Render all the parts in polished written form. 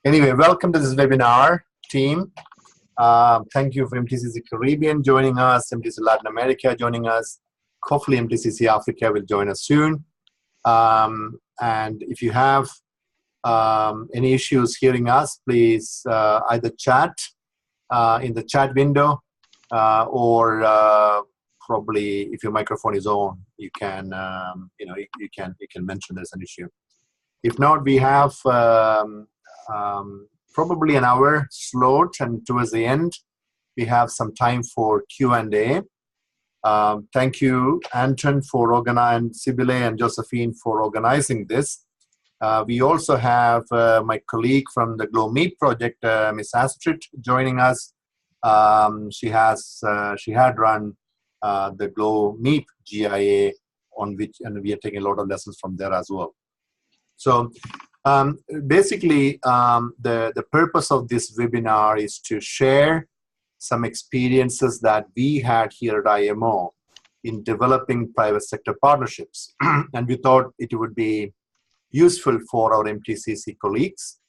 Anyway, welcome to this webinar, team. Thank you for MTCC Caribbean joining us, MTCC Latin America joining us. Hopefully MTCC Africa will join us soon. And if you have any issues hearing us, please either chat in the chat window or probably if your microphone is on, you can you can mention there's an issue. If not, we have probably an hour slot, and towards the end, we have some time for Q&A. Thank you, Anton, for organizing, Sibile and Josephine for organizing this. We also have my colleague from the GLOMEEP project, Miss Astrid, joining us. She had run the GLOMEEP GIA, on which, and we are taking a lot of lessons from there as well. So basically, the purpose of this webinar is to share some experiences that we had here at IMO in developing private sector partnerships. And we thought it would be useful for our MTCC colleagues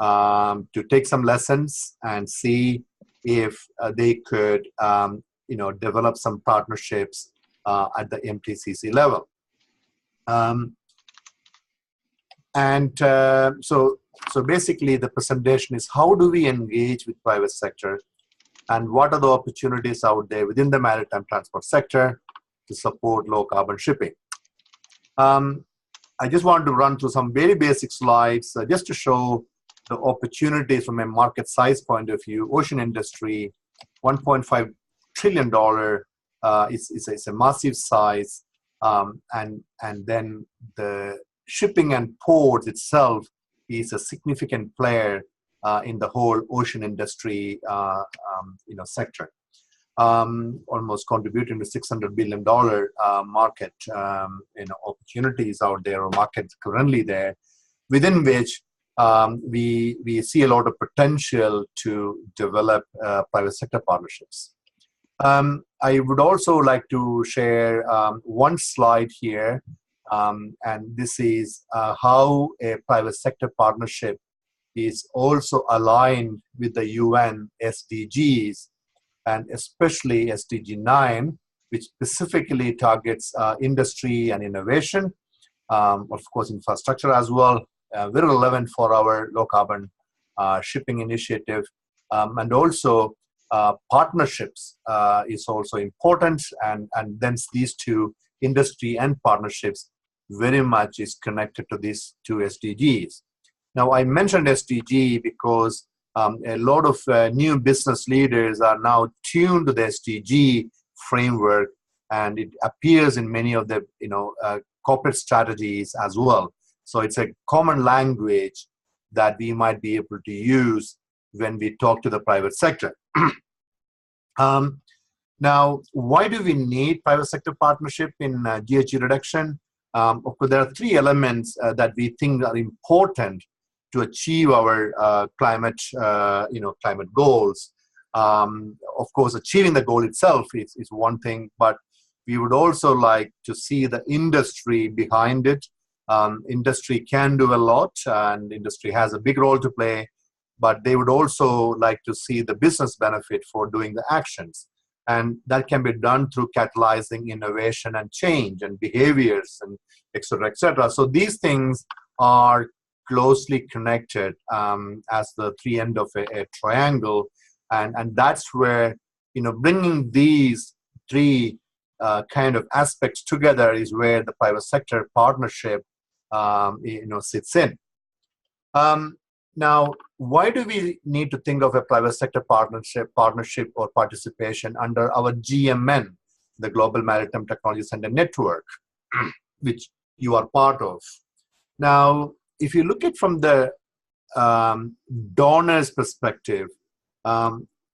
to take some lessons and see if they could develop some partnerships at the MTCC level. So basically the presentation is how do we engage with private sector and what are the opportunities out there within the maritime transport sector to support low carbon shipping. I just want to run through some very basic slides just to show the opportunities from a market size point of view. Ocean industry, $1.5 trillion is a massive size, and then the shipping and ports itself is a significant player in the whole ocean industry sector, almost contributing to $600 billion market opportunities out there, or market currently there, within which we see a lot of potential to develop private sector partnerships. I would also like to share one slide here, and this is how a private sector partnership is also aligned with the UN SDGs, and especially SDG 9, which specifically targets industry and innovation, of course infrastructure as well, very relevant for our low carbon shipping initiative, and also partnerships is also important, and then these two, industry and partnerships, very much is connected to these two SDGs. Now, I mentioned SDG because a lot of new business leaders are now tuned to the SDG framework, and it appears in many of the corporate strategies as well. So it's a common language that we might be able to use when we talk to the private sector. Now, why do we need private sector partnership in GHG reduction? Of course, there are three elements that we think are important to achieve our climate goals. Of course, achieving the goal itself is one thing, but we would also like to see the industry behind it. Industry can do a lot, and industry has a big role to play, but they would also like to see the business benefit for doing the actions. And that can be done through catalyzing innovation and change and behaviors and et cetera, et cetera. So these things are closely connected as the three ends of a triangle. And that's where, bringing these three kind of aspects together is where the private sector partnership, sits in. Now, why do we need to think of a private sector partnership or participation under our GMN, the Global Maritime Technology Center Network, which you are part of? Now, if you look at from the donors' perspective,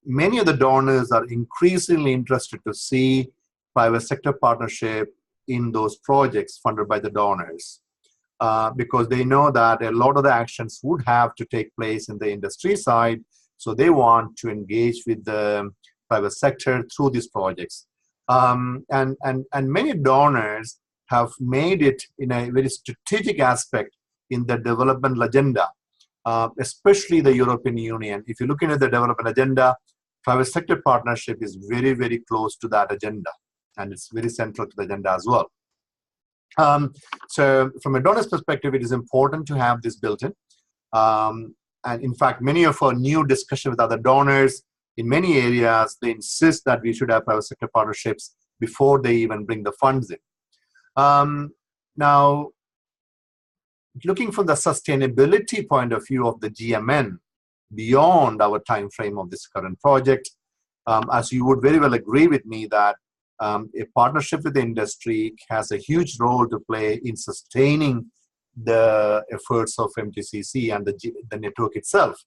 many of the donors are increasingly interested to see private sector partnership in those projects funded by the donors. Because they know that a lot of the actions would have to take place in the industry side, so they want to engage with the private sector through these projects. And many donors have made it in a very strategic aspect in the development agenda especially the European Union. If you're looking at the development agenda, private sector partnership is very, very close to that agenda, and it's very central to the agenda as well. So from a donor's perspective, it is important to have this built in. And in fact, many of our new discussion with other donors in many areas, they insist that we should have private sector partnerships before they even bring the funds in. Now, looking from the sustainability point of view of the GMN beyond our time frame of this current project, as you would very well agree with me that a partnership with the industry has a huge role to play in sustaining the efforts of MTCC and the network itself.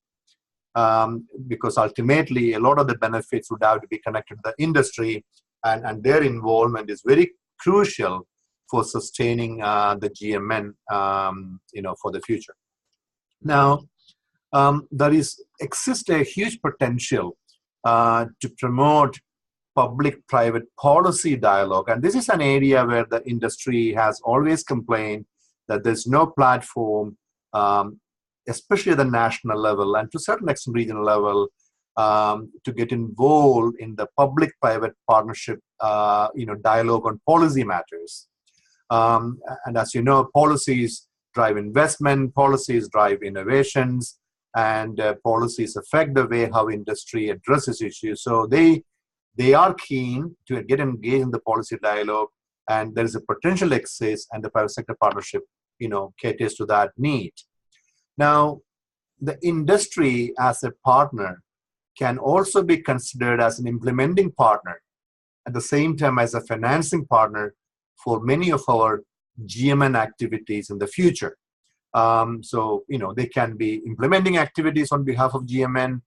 Because ultimately, a lot of the benefits would have to be connected to the industry, and their involvement is very crucial for sustaining the GMN, for the future. Now, there exists a huge potential to promote public-private policy dialogue, and this is an area where the industry has always complained that there's no platform, especially at the national level and to a certain extent regional level, to get involved in the public-private partnership, dialogue on policy matters. And as you know, policies drive investment, policies drive innovations, and policies affect the way how industry addresses issues. So they are keen to get engaged in the policy dialogue, and there is a potential access, and the private sector partnership, caters to that need. Now, the industry as a partner can also be considered as an implementing partner, at the same time as a financing partner for many of our GMN activities in the future. So, they can be implementing activities on behalf of GMN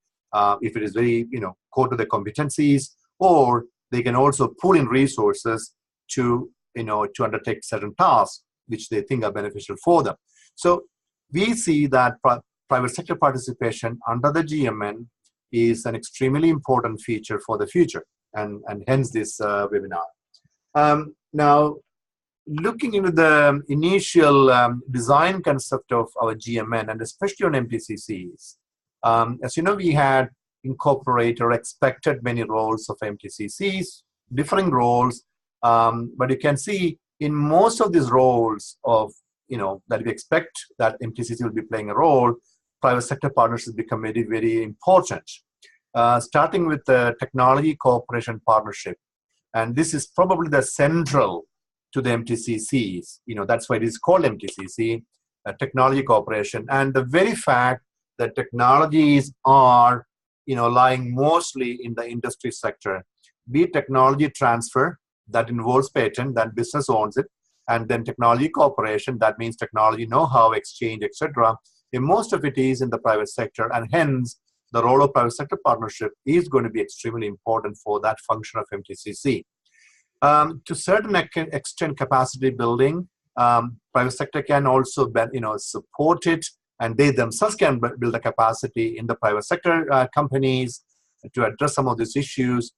if it is very, core to their competencies, or they can also pool in resources to undertake certain tasks which they think are beneficial for them. So we see that private sector participation under the GMN is an extremely important feature for the future, and hence this webinar. Now, looking into the initial design concept of our GMN, and especially on MTCCs, as you know, we had incorporated or expected many roles of MTCCs, differing roles, but you can see in most of these roles of, that we expect that MTCC will be playing a role, private sector partnerships become very, very important. Starting with the technology cooperation partnership. And this is probably the central to the MTCCs. That's why it is called MTCC, technology cooperation. And the very fact that technologies are, lying mostly in the industry sector, be it technology transfer that involves patent, that business owns it, and then technology cooperation, that means technology know-how exchange, etc. And most of it is in the private sector, and hence the role of private sector partnership is going to be extremely important for that function of MTCC. To certain extent, capacity building, private sector can also, support it, and they themselves can build a capacity in the private sector companies to address some of these issues.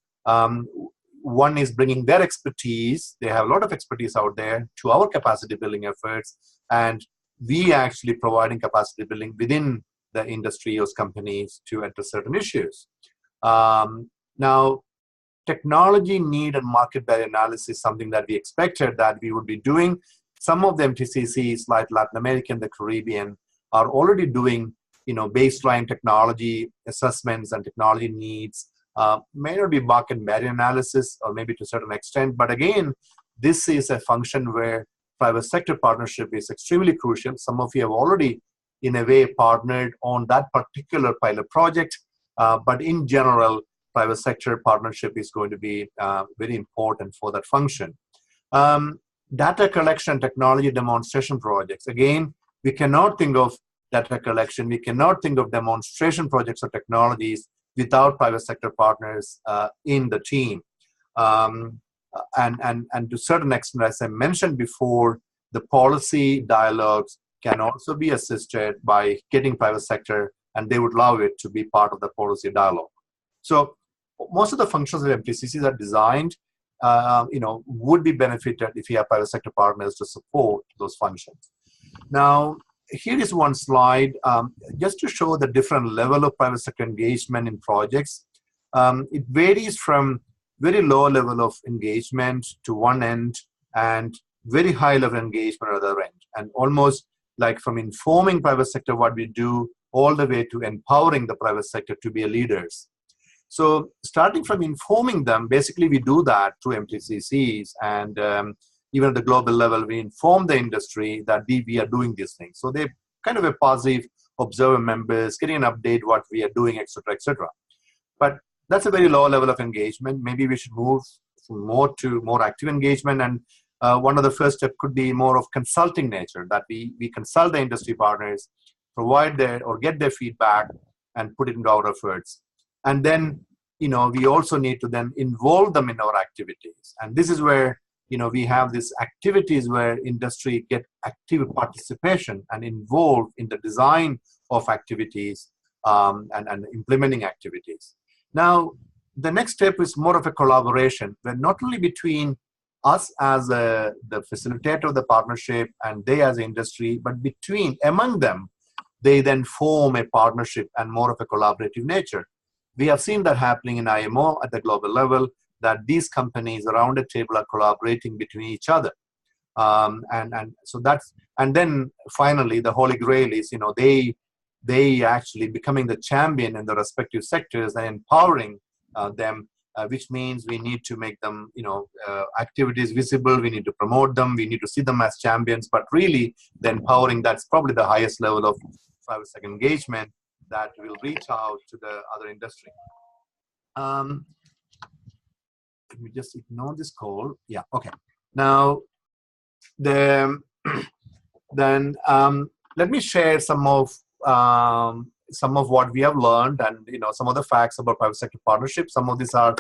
One is bringing their expertise. They have a lot of expertise out there to our capacity building efforts, and we actually providing capacity building within the industry or companies to address certain issues. Now, technology need and market barrier analysis is something that we expected that we would be doing. Some of the MTCCs, like Latin America and the Caribbean, are already doing, baseline technology assessments and technology needs. May not be market barrier analysis, or maybe to a certain extent, but again, this is a function where private sector partnership is extremely crucial. Some of you have already, in a way, partnered on that particular pilot project, but in general, private sector partnership is going to be very important for that function. Data collection, technology demonstration projects. Again, we cannot think of data collection, we cannot think of demonstration projects or technologies without private sector partners in the team. And to a certain extent, as I mentioned before, the policy dialogues can also be assisted by getting private sector, and they would love it to be part of the policy dialogue. So most of the functions of MTCCs are designed, would be benefited if you have private sector partners to support those functions. Now, here is one slide just to show the different level of private sector engagement in projects. It varies from very low level of engagement to one end and very high level engagement at the other end. And almost like from informing private sector what we do all the way to empowering the private sector to be leaders. So starting from informing them, basically we do that through MTCCs, and even at the global level, we inform the industry that we are doing these things. So they're kind of a passive observer members, getting an update what we are doing, etc., etc. But that's a very low level of engagement. Maybe we should move more to more active engagement. And one of the first steps could be more of consulting nature, that we consult the industry partners, provide their or get their feedback and put it into our efforts. And then, we also need to then involve them in our activities. And this is where, we have these activities where industry get active participation and involved in the design of activities and implementing activities. Now, the next step is more of a collaboration, where not only between us as the facilitator of the partnership and they as industry, but among them, they then form a partnership and more of a collaborative nature. We have seen that happening in IMO at the global level, that these companies around the table are collaborating between each other. And then finally, the holy grail is, they actually becoming the champion in the respective sectors and empowering them, which means we need to make them, activities visible. We need to promote them. We need to see them as champions. But really, the empowering, that's probably the highest level of private sector engagement that will reach out to the other industry. Let me just ignore this call. Yeah, okay. Now, then let me share some of what we have learned and some of the facts about private sector partnerships. Some of these are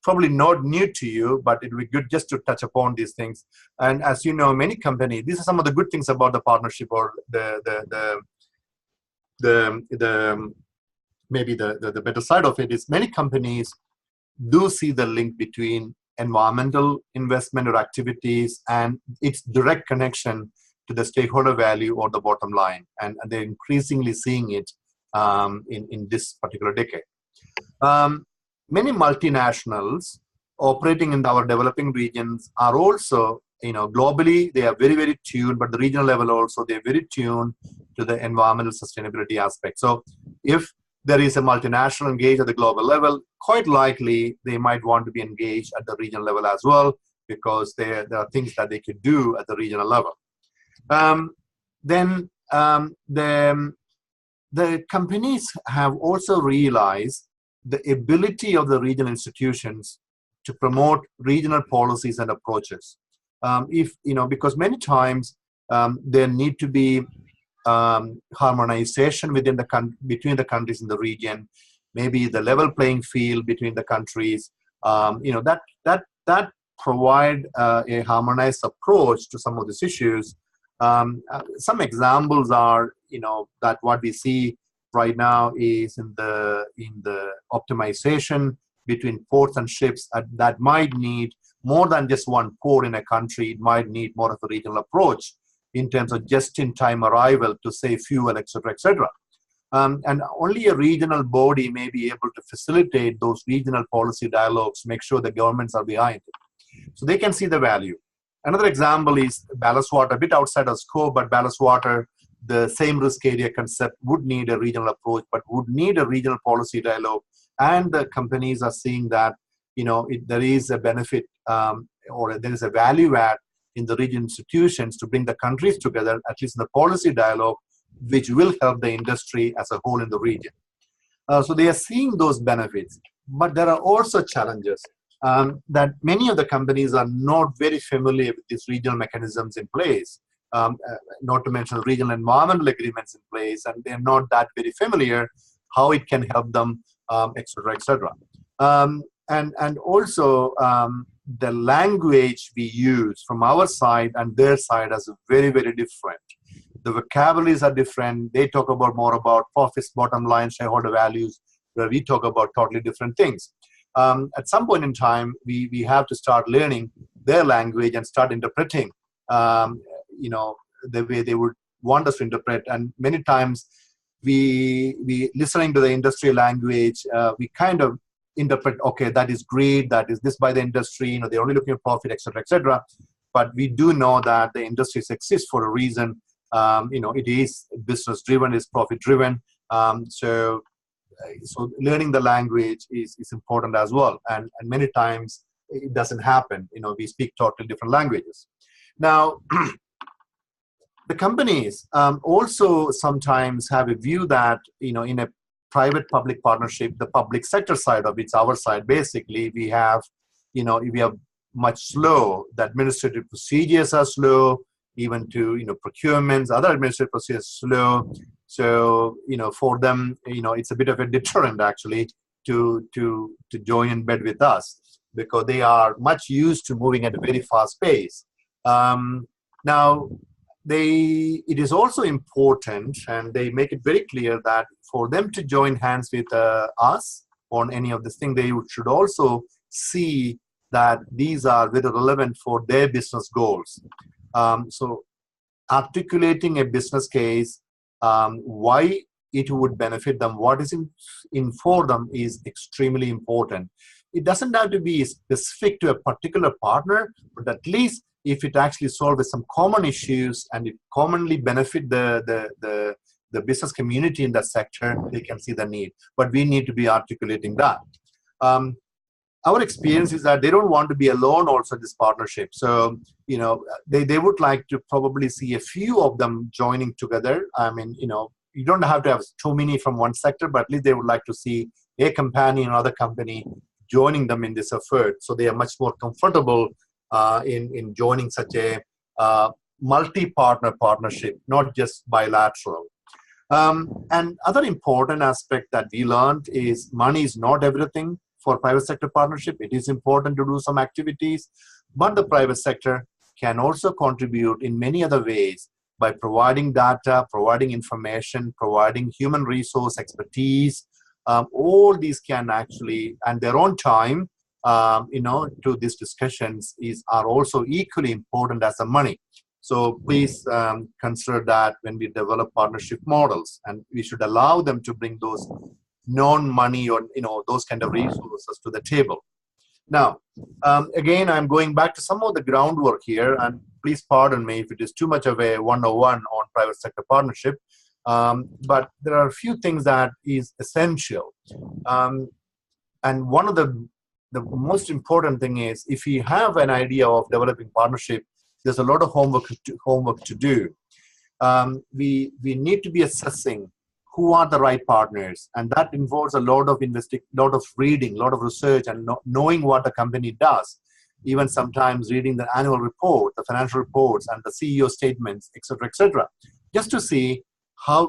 probably not new to you, but it would be good just to touch upon these things. And as you know, many companies, these are some of the good things about the partnership, or maybe the better side of it is many companies do see the link between environmental investment or activities and its direct connection to the stakeholder value or the bottom line, and they're increasingly seeing it in this particular decade. Many multinationals operating in our developing regions are also, globally they are very, very tuned, but the regional level also they're very tuned to the environmental sustainability aspect. So if there is a multinational engaged at the global level, quite likely they might want to be engaged at the regional level as well, because there are things that they could do at the regional level. The companies have also realized the ability of the regional institutions to promote regional policies and approaches. Because many times there need to be harmonization between the countries in the region, maybe the level playing field between the countries. That provide a harmonized approach to some of these issues. Some examples are, that what we see right now is in the optimization between ports and ships that might need more than just one port in a country. It might need more of a regional approach in terms of just-in-time arrival to save fuel, etc., etc. And only a regional body may be able to facilitate those regional policy dialogues, make sure the governments are behind it, so they can see the value. Another example is ballast water, a bit outside of scope, but ballast water, the same risk area concept would need a regional approach, but would need a regional policy dialogue. And the companies are seeing that, there is a benefit or there is a value add in the regional institutions to bring the countries together, at least in the policy dialogue, which will help the industry as a whole in the region. So they are seeing those benefits, but there are also challenges. That many of the companies are not very familiar with these regional mechanisms in place, not to mention regional environmental agreements in place, and they're not that very familiar how it can help them, etc., etc. And also the language we use from our side and their side is very, very different. The vocabularies are different. They talk more about profits, bottom line, shareholder values, where we talk about totally different things. At some point in time, we have to start learning their language and start interpreting, the way they would want us to interpret. And many times we listening to the industry language, we kind of interpret, okay, that is greed, that is this by the industry, you know, they're only looking at profit, etc., etc. But we do know that the industries exist for a reason. You know, it is business driven, it's profit driven. So learning the language is important as well. And many times it doesn't happen. You know, we speak totally different languages. Now, the companies also sometimes have a view that, you know, in a private-public partnership, the public sector side of it's our side. Basically, we have, you know, we have much slow. The administrative procedures are slow, even to, you know, procurements, other administrative procedures slow. So, you know, for them, you know, it's a bit of a deterrent actually to join in bed with us, because they are much used to moving at a very fast pace. Now, it is also important, and they make it very clear that for them to join hands with us on any of this thing, they should also see that these are very relevant for their business goals. So articulating a business case, why it would benefit them, what is in for them is extremely important. It doesn't have to be specific to a particular partner, but at least if it actually solves some common issues and it commonly benefit the business community in that sector, they can see the need. But we need to be articulating that. Our experience is that they don't want to be alone also in this partnership. So, you know, they would like to probably see a few of them joining together. I mean, you know, you don't have to have too many from one sector, but at least they would like to see a company, another company joining them in this effort. So they are much more comfortable in joining such a multi-partner partnership, not just bilateral. And other important aspect that we learned is money is not everything for private sector partnership. It is important to do some activities, but the private sector can also contribute in many other ways by providing data, providing information, providing human resource expertise. All these can actually, and their own time, you know, to these discussions are also equally important as the money. So please consider that when we develop partnership models, and we should allow them to bring those non-money or, you know, those kind of resources to the table. Now, again, I'm going back to some of the groundwork here, and please pardon me if it is too much of a 101 on private sector partnership, but there are a few things that is essential. And one of the most important thing is, if you have an idea of developing partnership, there's a lot of homework to do. We need to be assessing who are the right partners, and that involves a lot of reading, a lot of research, and knowing what the company does. Even sometimes reading the annual report, the financial reports, and the CEO statements, etc., just to see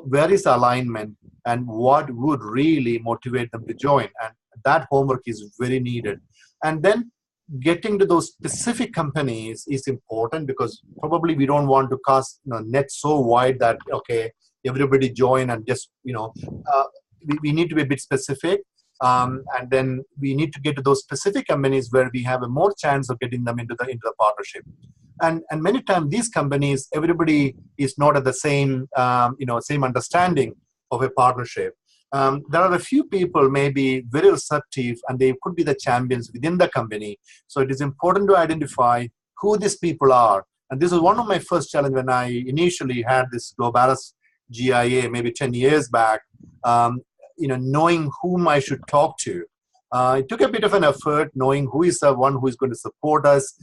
where is the alignment and what would really motivate them to join. And that homework is very needed. And then getting to those specific companies is important, because probably we don't want to cast, you know, net so wide that, okay, everybody join and just, you know, we need to be a bit specific. And then we need to get to those specific companies where we have a more chance of getting them into the partnership. And many times these companies, everybody is not at the same, you know, same understanding of a partnership. There are a few people maybe very receptive, and they could be the champions within the company. So it is important to identify who these people are. And this was one of my first challenges when I initially had this Globalis GIA maybe 10 years back, you know, knowing whom I should talk to. It took a bit of an effort knowing who is the one who is going to support us,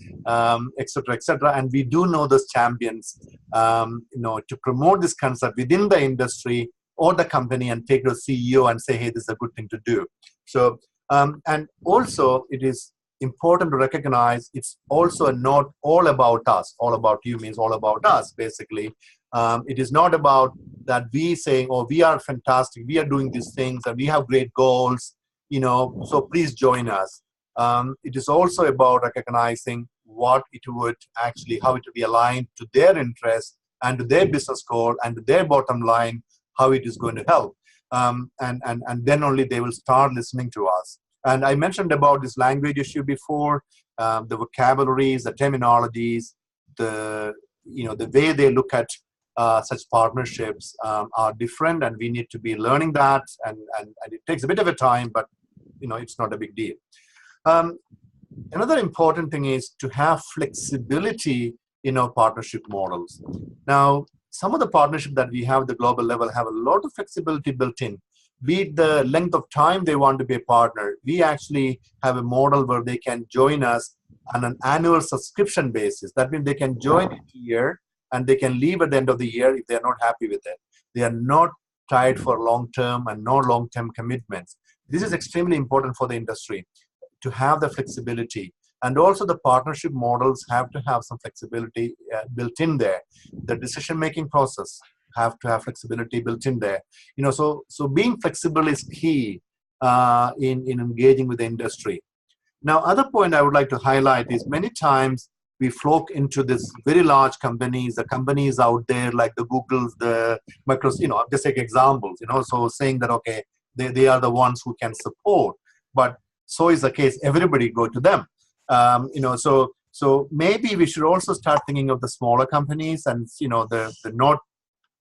etc., etc. And we do know those champions, you know, to promote this concept within the industry or the company, and take to the CEO and say, hey, this is a good thing to do. So, and also it is important to recognize it's also not all about us. All about you means all about us, basically. It is not about that we saying, oh, we are fantastic, we are doing these things, and we have great goals, you know, so please join us. It is also about recognizing what it would actually, how it would be aligned to their interests and to their business goal and to their bottom line, how it is going to help. And then only they will start listening to us. And I mentioned about this language issue before, the vocabularies, the terminologies, the way they look at such partnerships are different, and we need to be learning that, and it takes a bit of a time, but it's not a big deal. Another important thing is to have flexibility in our partnership models. Now, some of the partnerships that we have at the global level have a lot of flexibility built in, be it the length of time they want to be a partner. We actually have a model where they can join us on an annual subscription basis. That means they can join a year and they can leave at the end of the year if they're not happy with it. They are not tied for long-term and no long-term commitments. This is extremely important for the industry, to have the flexibility. And also the partnership models have to have some flexibility built in there. The decision-making process have to have flexibility built in there. So being flexible is key in engaging with the industry. Now, other point I would like to highlight is many times we flock into this very large companies, the companies out there like the Googles, the Microsoft, just take examples, so saying that, okay, they are the ones who can support, but so is the case, everybody go to them. So maybe we should also start thinking of the smaller companies and, the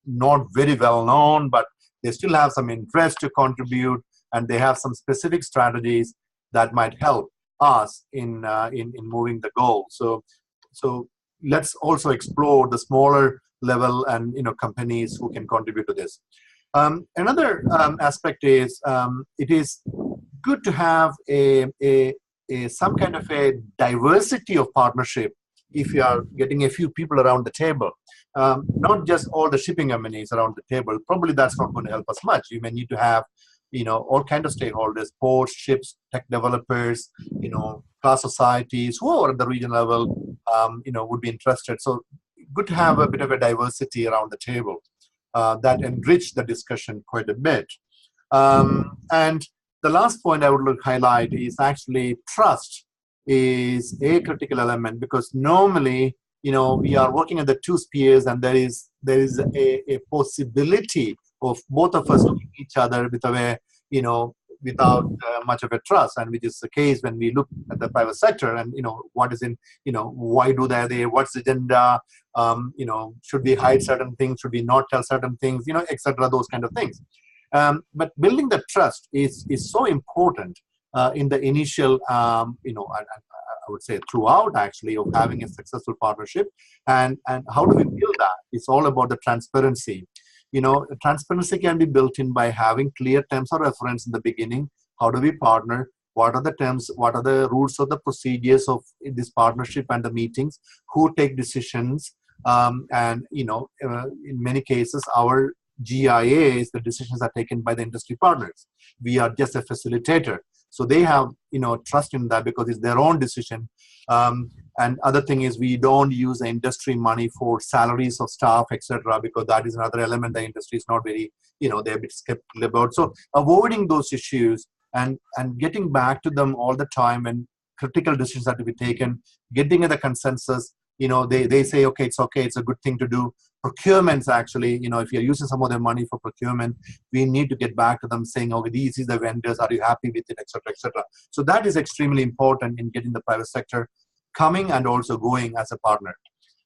not very well known, but they still have some interest to contribute, and they have some specific strategies that might help us in moving the goal. So let's also explore the smaller level and companies who can contribute to this. Another aspect is it is good to have some kind of a diversity of partnership if you are getting a few people around the table. Not just all the shipping companies around the table. Probably that's not going to help us much. You may need to have all kind of stakeholders, ports, ships, tech developers, class societies, whoever at the regional level, would be interested. So good to have a bit of a diversity around the table that enrich the discussion quite a bit. And the last point I would like to highlight is actually trust is a critical element, because normally, we are working at the two spheres, and there is a possibility of both of us looking each other with a way, without much of a trust, and which is the case when we look at the private sector and, what is in, why do they there, what's the agenda, should we hide certain things, should we not tell certain things, etc., those kind of things. But building the trust is so important in the initial, I would say throughout actually of having a successful partnership. And how do we build that? It's all about the transparency. Transparency can be built in by having clear terms of reference in the beginning. How do we partner? What are the terms? What are the rules of the procedures of this partnership and the meetings? Who take decisions? And in many cases, our GIAs, the decisions are taken by the industry partners. We are just a facilitator. So they have, trust in that because it's their own decision. And other thing is we don't use the industry money for salaries of staff, etc., because that is another element the industry is not very, they're a bit skeptical about. So avoiding those issues and getting back to them all the time when critical decisions have to be taken, getting at the consensus. They say, okay, it's a good thing to do. Procurements actually, if you're using some of their money for procurement, we need to get back to them saying, okay, these are the vendors, are you happy with it, etc., etc. So that is extremely important in getting the private sector coming and also going as a partner.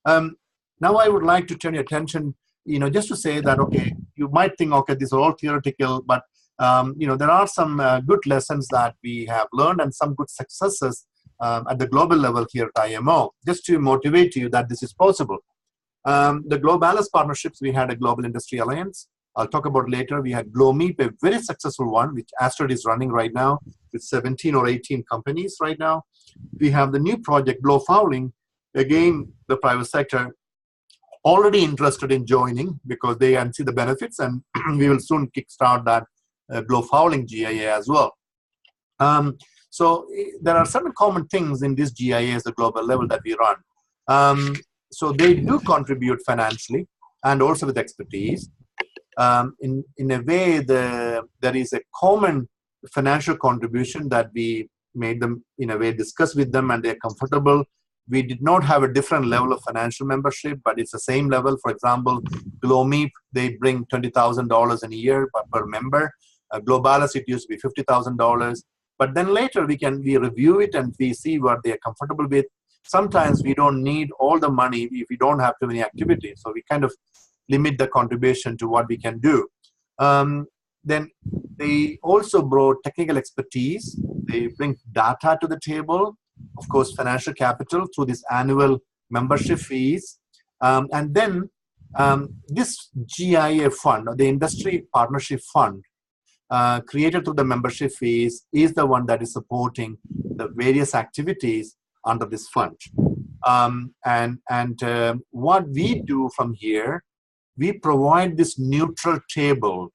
Now I would like to turn your attention, just to say that, okay, you might think, okay, these are all theoretical, but, there are some good lessons that we have learned and some good successes at the global level here at IMO, just to motivate you that this is possible. The Globalis partnerships, we had a Global Industry Alliance. I'll talk about later. We had GloMeep, a very successful one, which Astrid is running right now with 17 or 18 companies right now. We have the new project, Glow Fouling. Again, the private sector already interested in joining because they can see the benefits, and we will soon kickstart that Glow Fouling GIA as well. So there are certain common things in this GIA at the global level that we run. So they do contribute financially and also with expertise. In a way, there is a common financial contribution that we made them, in a way, discuss with them, and they're comfortable. We did not have a different level of financial membership, but it's the same level. For example, GloMeep, they bring $20,000 in a year per member. Globalis, it used to be $50,000. But then later we review it and we see what they are comfortable with. Sometimes we don't need all the money if we don't have too many activities. So we kind of limit the contribution to what we can do. Then they also brought technical expertise. They bring data to the table, of course, financial capital through this annual membership fees. And then this GIA fund, the Industry Partnership Fund, created through the membership fees, is the one that is supporting the various activities under this fund. What we do from here, we provide this neutral table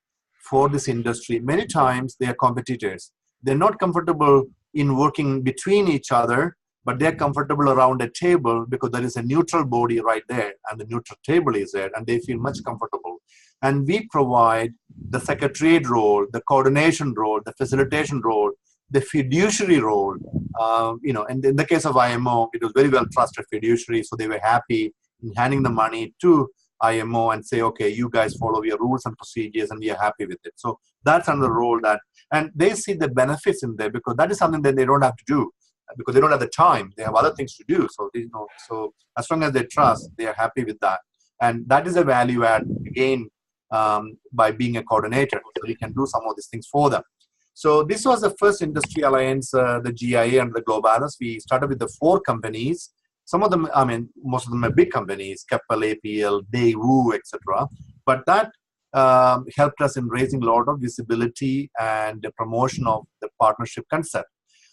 for this industry. Many times they are competitors. They're not comfortable in working between each other, but they're comfortable around a table because there is a neutral body right there and the neutral table is there and they feel much comfortable. And we provide the secretariat role, the coordination role, the facilitation role, the fiduciary role. And in the case of IMO, it was very well trusted fiduciary, so they were happy in handing the money to IMO and say, okay, you guys follow your rules and procedures and we are happy with it. So that's another role and they see the benefits in there because that is something that they don't have to do because they don't have the time. They have other things to do. So, so as long as they trust, they are happy with that. And that is a value add, again, by being a coordinator. So we can do some of these things for them. So this was the first industry alliance, the GIA and the Globalis. We started with the 4 companies. Some of them, most of them are big companies, Keppel, APL, Daewoo, etc. But that helped us in raising a lot of visibility and the promotion of the partnership concept.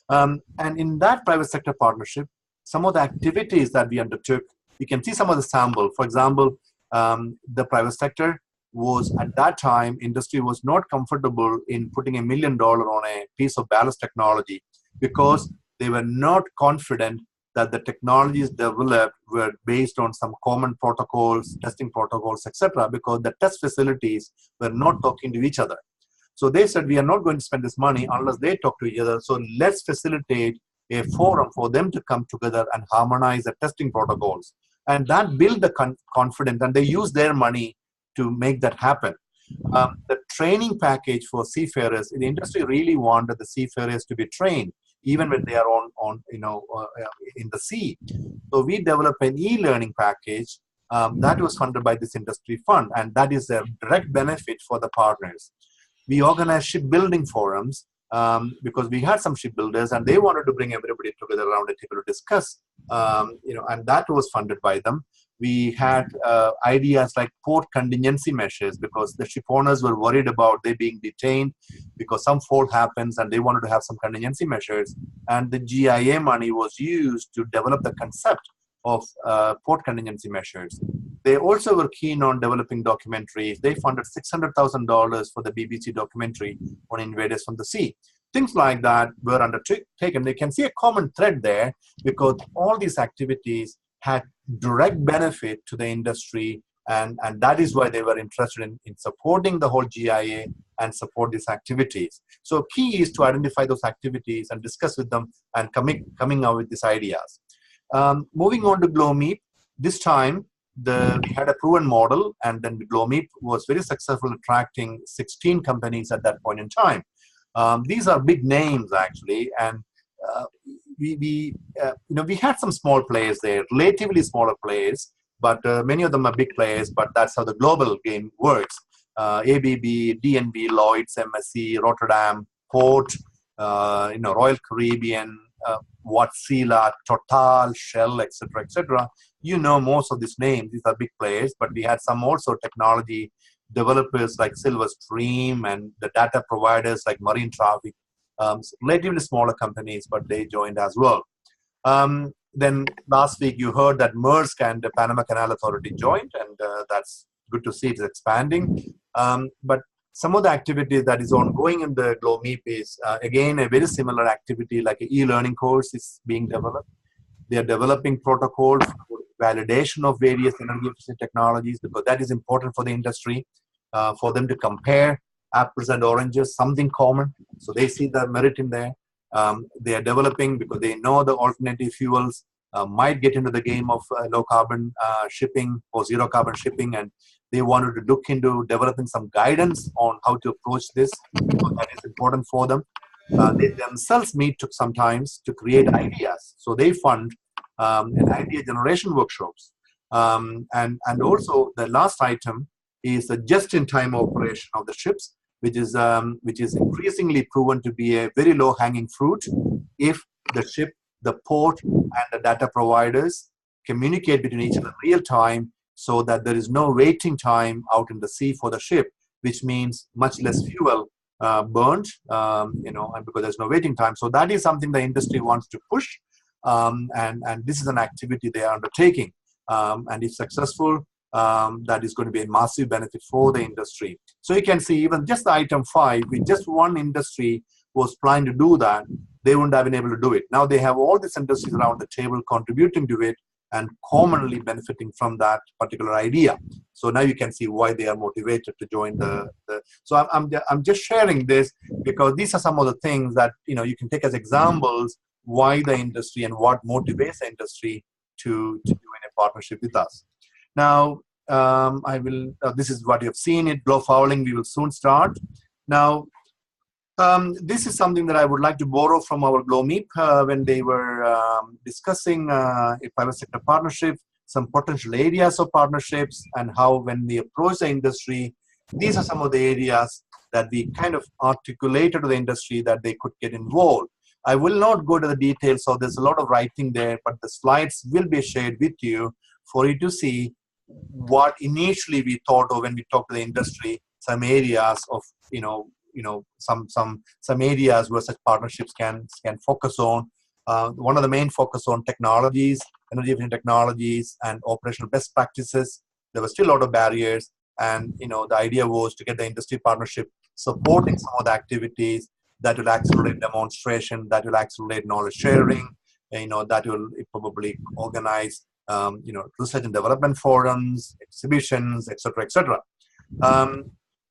And in that private sector partnership, some of the activities that we undertook, you can see some of the sample. For example, the private sector was, at that time, industry was not comfortable in putting $1 million on a piece of ballast technology because they were not confident that the technologies developed were based on some common protocols, testing protocols, etc., because the test facilities were not talking to each other. So they said, we are not going to spend this money unless they talk to each other. So let's facilitate a forum for them to come together and harmonize the testing protocols. And that built the confidence, and they use their money to make that happen. The training package for seafarers, the industry really wanted the seafarers to be trained, even when they are in the sea. So we developed an e-learning package that was funded by this industry fund, and that is a direct benefit for the partners. We organized shipbuilding forums because we had some shipbuilders and they wanted to bring everybody together around a table to discuss, and that was funded by them. We had ideas like port contingency measures because the ship owners were worried about they being detained because some fault happens and they wanted to have some contingency measures. And the GIA money was used to develop the concept of port contingency measures. They also were keen on developing documentaries. They funded $600,000 for the BBC documentary on invaders from the sea. Things like that were undertaken. They can see a common thread there because all these activities had direct benefit to the industry, and that is why they were interested in supporting the whole GIA and support these activities. So key is to identify those activities and discuss with them and coming out with these ideas. Moving on to GLOMEEP, this time we had a proven model, and then GLOMEEP was very successful, attracting 16 companies at that point in time. These are big names actually, and we had some small players there, relatively smaller players, but many of them are big players. But that's how the global game works. ABB, DNB, Lloyd's, MSC, Rotterdam, Port, Royal Caribbean, Wärtsilä, Total, Shell, etc., etc. Most of these names. These are big players, but we had some also technology developers like Silverstream and the data providers like Marine Traffic. Relatively smaller companies, but they joined as well. Then last week you heard that Maersk and the Panama Canal Authority joined, and that's good to see it's expanding. But some of the activity that is ongoing in the GLOMEEP is, again, a very similar activity like an e-learning course is being developed. They are developing protocols for validation of various energy efficient technologies because that is important for the industry, for them to compare apples and oranges, something common. So they see the merit in there. They are developing because they know the alternative fuels might get into the game of low carbon shipping or zero carbon shipping, and they wanted to look into developing some guidance on how to approach this. So that is important for them. They themselves meet sometimes to create ideas. So they fund an idea generation workshops. And also the last item is the just-in-time operation of the ships, which is increasingly proven to be a very low-hanging fruit if the ship, the port, and the data providers communicate between each other in real time, so that there is no waiting time out in the sea for the ship, which means much less fuel burned, and because there's no waiting time. So that is something the industry wants to push, and this is an activity they are undertaking. And if successful, that is going to be a massive benefit for the industry. So you can see even just the item 5, with just one industry was planning to do that, they wouldn't have been able to do it. Now they have all these industries around the table contributing to it and commonly benefiting from that particular idea. So now you can see why they are motivated to join so I'm just sharing this because these are some of the things that you can take as examples why the industry and what motivates the industry to join a partnership with us. Now, this is what you have seen it, blow fouling, we will soon start. Now, this is something that I would like to borrow from our GLOMEEP when they were discussing a private sector partnership, some potential areas of partnerships, and how when we approach the industry, these are some of the areas that we kind of articulated to the industry that they could get involved. I will not go to the details, so there's a lot of writing there, but the slides will be shared with you for you to see what initially we thought of when we talked to the industry, some areas of, some areas where such partnerships can focus on. One of the main focus on technologies, energy efficient technologies, and operational best practices. There were still a lot of barriers, and the idea was to get the industry partnership supporting some of the activities that will accelerate demonstration, that will accelerate knowledge sharing, that will probably organize, research and development forums, exhibitions, etc., etc.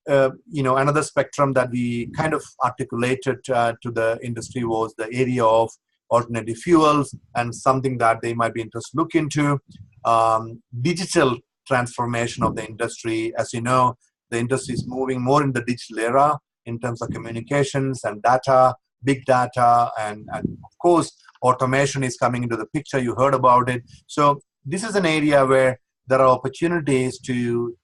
Another spectrum that we kind of articulated to the industry was the area of alternative fuels, and something that they might be interested to look into. Digital transformation of the industry. As you know, the industry is moving more in the digital era in terms of communications and data, big data, and of course, automation is coming into the picture. You heard about it. So this is an area where there are opportunities to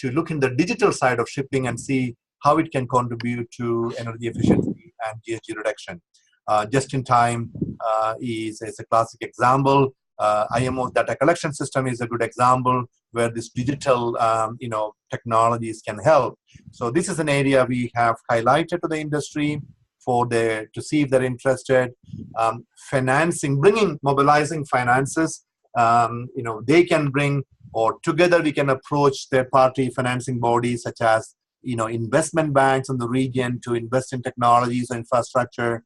look in the digital side of shipping and see how it can contribute to energy efficiency and GHG reduction. Just in time is a classic example. IMO's data collection system is a good example where this digital technologies can help. So this is an area we have highlighted to the industry to see if they're interested. Financing, mobilizing finances. They can bring, or together we can approach third-party financing bodies such as investment banks in the region to invest in technologies and infrastructure.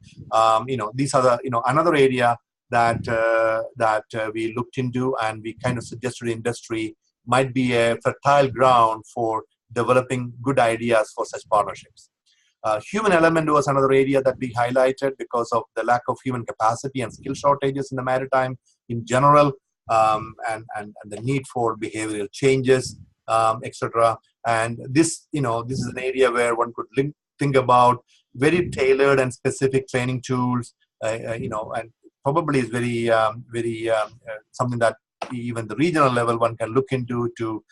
These are the another area that we looked into, and we kind of suggested the industry might be a fertile ground for developing good ideas for such partnerships. Human element was another area that we highlighted because of the lack of human capacity and skill shortages in the maritime in general, and the need for behavioral changes, etc. And this is an area where one could think about very tailored and specific training tools, and probably is very something that even the regional level one can look into to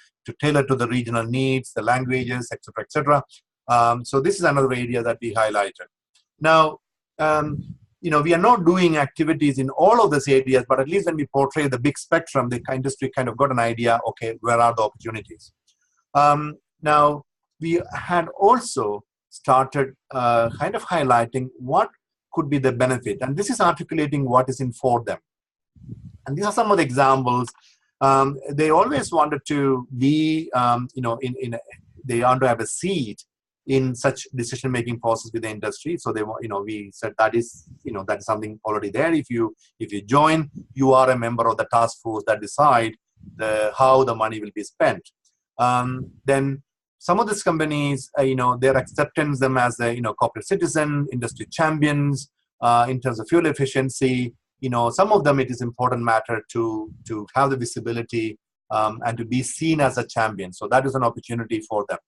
tailor to the regional needs, the languages, etc., etc. So this is another area that we highlighted. Now, we are not doing activities in all of these areas, but at least when we portray the big spectrum, the industry kind of got an idea, okay, where are the opportunities? Now, we had also started kind of highlighting what could be the benefit, and this is articulating what is in for them. And these are some of the examples. They always wanted to be, they want to have a seat in such decision-making process with the industry. So they, we said that is something already there. If you join, you are a member of the task force that decide how the money will be spent. Then some of these companies, their acceptance them as a corporate citizen, industry champions in terms of fuel efficiency. Some of them it is important matter to have the visibility and to be seen as a champion. So that is an opportunity for them.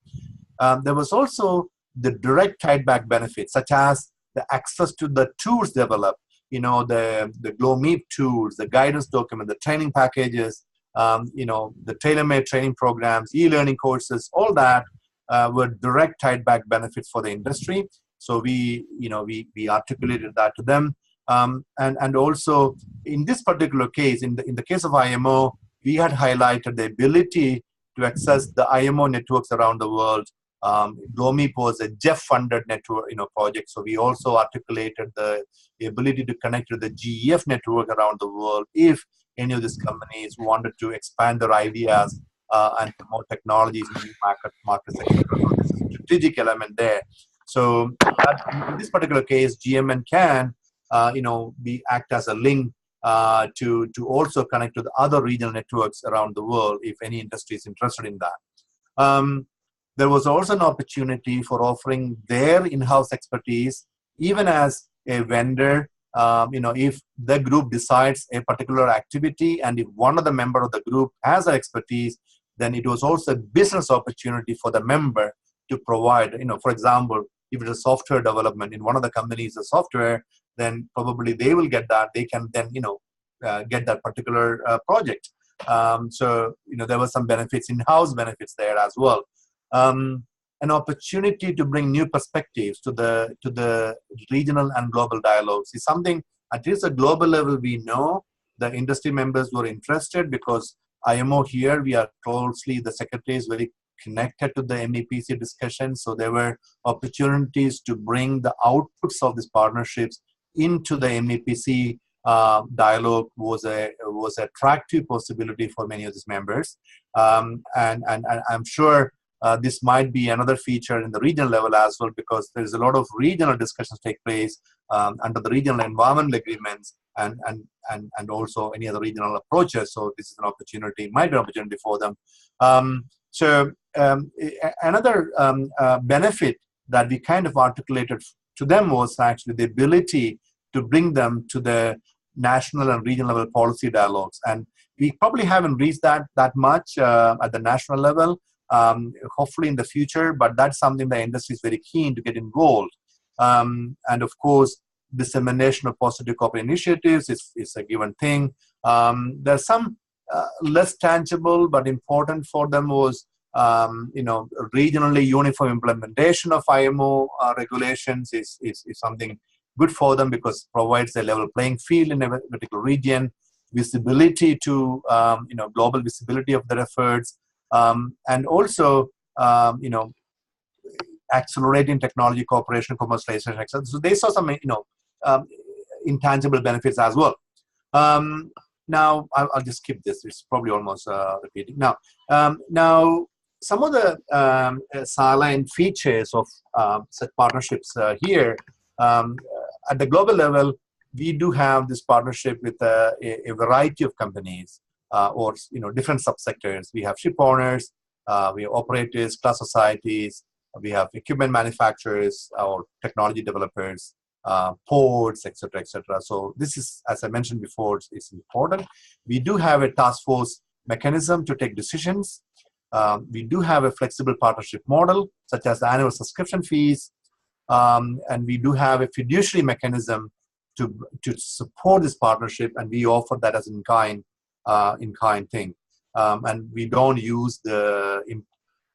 There was also the direct tied back benefits, such as the access to the tools developed, the GLOMEEP tools, the guidance document, the training packages, the tailor-made training programs, e-learning courses, all that were direct tied-back benefits for the industry. So we articulated that to them, and also in this particular case, in the case of IMO, we had highlighted the ability to access the IMO networks around the world. GLOMIP was a JEF-funded network, project. So we also articulated the ability to connect to the GEF network around the world if any of these companies wanted to expand their ideas and promote technologies in new markets, etc. So this is a strategic element there. So in this particular case, GMN can, be act as a link to also connect to the other regional networks around the world if any industry is interested in that. There was also an opportunity for offering their in-house expertise, even as a vendor. If the group decides a particular activity, and if one of the member of the group has an expertise, then it was also a business opportunity for the member to provide. For example, if it's a software development in one of the companies, a software, then probably they will get that. They can then get that particular project. So there were some benefits, in-house benefits there as well. An opportunity to bring new perspectives to the regional and global dialogues is something, at least at global level, we know the industry members were interested, because IMO here, we are closely, the secretary is very connected to the MEPC discussion. So there were opportunities to bring the outputs of these partnerships into the MEPC dialogue was an attractive possibility for many of these members. And I'm sure this might be another feature in the regional level as well, because there's a lot of regional discussions take place under the regional environment agreements and also any other regional approaches. So this is an opportunity, might be an opportunity for them. Another benefit that we kind of articulated to them was actually the ability to bring them to the national and regional level policy dialogues. And we probably haven't reached that much at the national level. Hopefully in the future, but that's something the industry is very keen to get involved. And of course, dissemination of positive corporate initiatives is a given thing. There's some less tangible but important for them was, regionally uniform implementation of IMO regulations is something good for them, because it provides a level playing field in a particular region, visibility to, global visibility of their efforts. And also, accelerating technology cooperation, commercialization, etc. So they saw some, intangible benefits as well. Now, I'll just skip this. It's probably almost repeating. Now, some of the saline features of such partnerships here, at the global level, we do have this partnership with a variety of companies. Or different subsectors. We have ship owners, we have operators, class societies, we have equipment manufacturers or technology developers, ports, etc., etc. So this is, as I mentioned before, it's important. We do have a task force mechanism to take decisions. We do have a flexible partnership model, such as the annual subscription fees, and we do have a fiduciary mechanism to support this partnership, and we offer that as in-kind thing. And we don't use the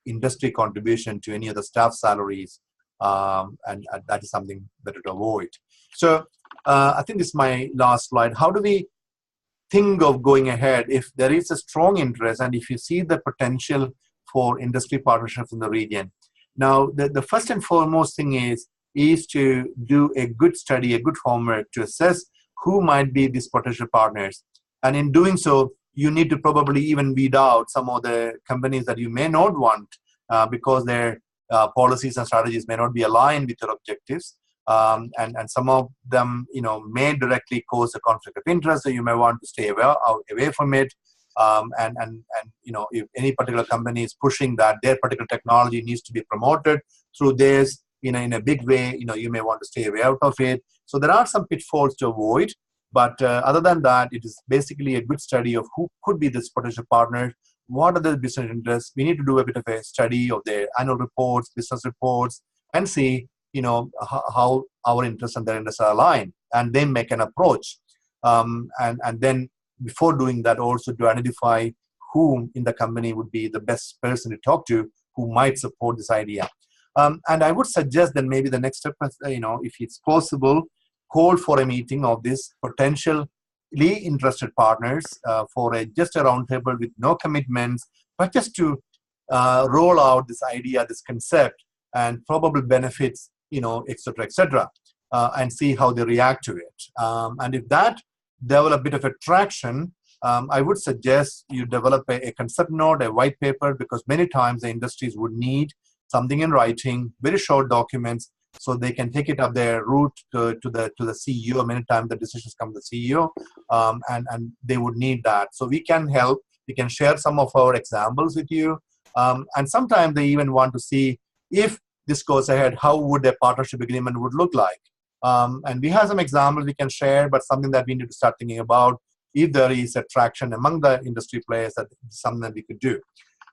industry contribution to any of the staff salaries, and that is something better to avoid. So I think this is my last slide. How do we think of going ahead if there is a strong interest and if you see the potential for industry partnerships in the region? Now, the first and foremost thing is to do a good study, a good homework to assess who might be these potential partners. And in doing so, you need to probably even weed out some of the companies that you may not want because their policies and strategies may not be aligned with your objectives. And some of them, may directly cause a conflict of interest, so you may want to stay away from it. If any particular company is pushing that their particular technology needs to be promoted through this, in a big way, you may want to stay away out of it. So there are some pitfalls to avoid. But other than that, it is basically a good study of who could be this potential partner, what are the business interests. We need to do a bit of a study of their annual reports, business reports, and see, how our interests and their interests are aligned, and then make an approach. And then before doing that, also to identify whom in the company would be the best person to talk to who might support this idea. And I would suggest that maybe the next step is, if it's possible, call for a meeting of this potentially interested partners for just a roundtable with no commitments, but just to roll out this idea, this concept, and probable benefits, et cetera, and see how they react to it. And if that develop a bit of attraction, I would suggest you develop a concept note, a white paper, because many times the industries would need something in writing, very short documents, so they can take it up their route to the CEO. Many times the decisions come to the CEO, and they would need that. So we can help. We can share some of our examples with you. And sometimes they even want to see if this goes ahead, how would a partnership agreement would look like. And we have some examples we can share, but something that we need to start thinking about if there is attraction among the industry players, that is something that we could do.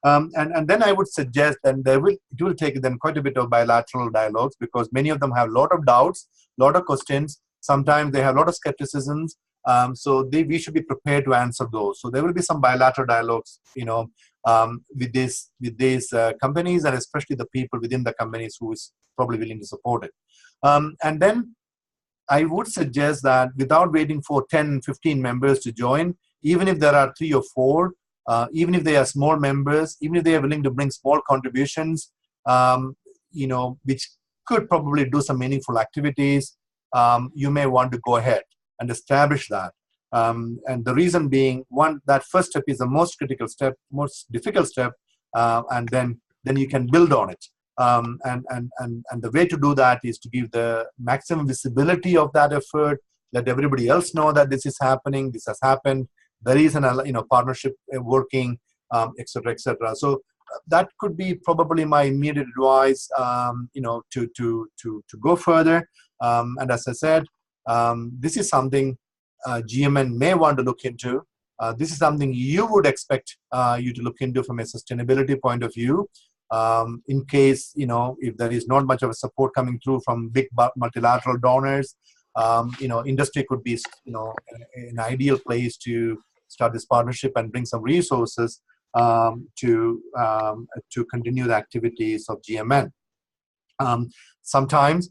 And then I would suggest, and it will take them quite a bit of bilateral dialogues, because many of them have a lot of doubts, a lot of questions. Sometimes they have a lot of skepticisms. So we should be prepared to answer those. So there will be some bilateral dialogues, with these companies, and especially the people within the companies who is probably willing to support it. And then I would suggest that without waiting for 10, 15 members to join, even if there are 3 or 4, even if they are small members, even if they are willing to bring small contributions, which could probably do some meaningful activities, you may want to go ahead and establish that. And the reason being, that first step is the most critical step, most difficult step, and then you can build on it. And the way to do that is to give the maximum visibility of that effort, let everybody else know that this is happening, this has happened, there is an partnership working, et cetera, et cetera. So that could be probably my immediate advice, to go further. And as I said, this is something GMN may want to look into. This is something you would expect you to look into from a sustainability point of view. In case, if there is not much of a support coming through from big multilateral donors, industry could be, an ideal place to start this partnership and bring some resources to continue the activities of GMN. Sometimes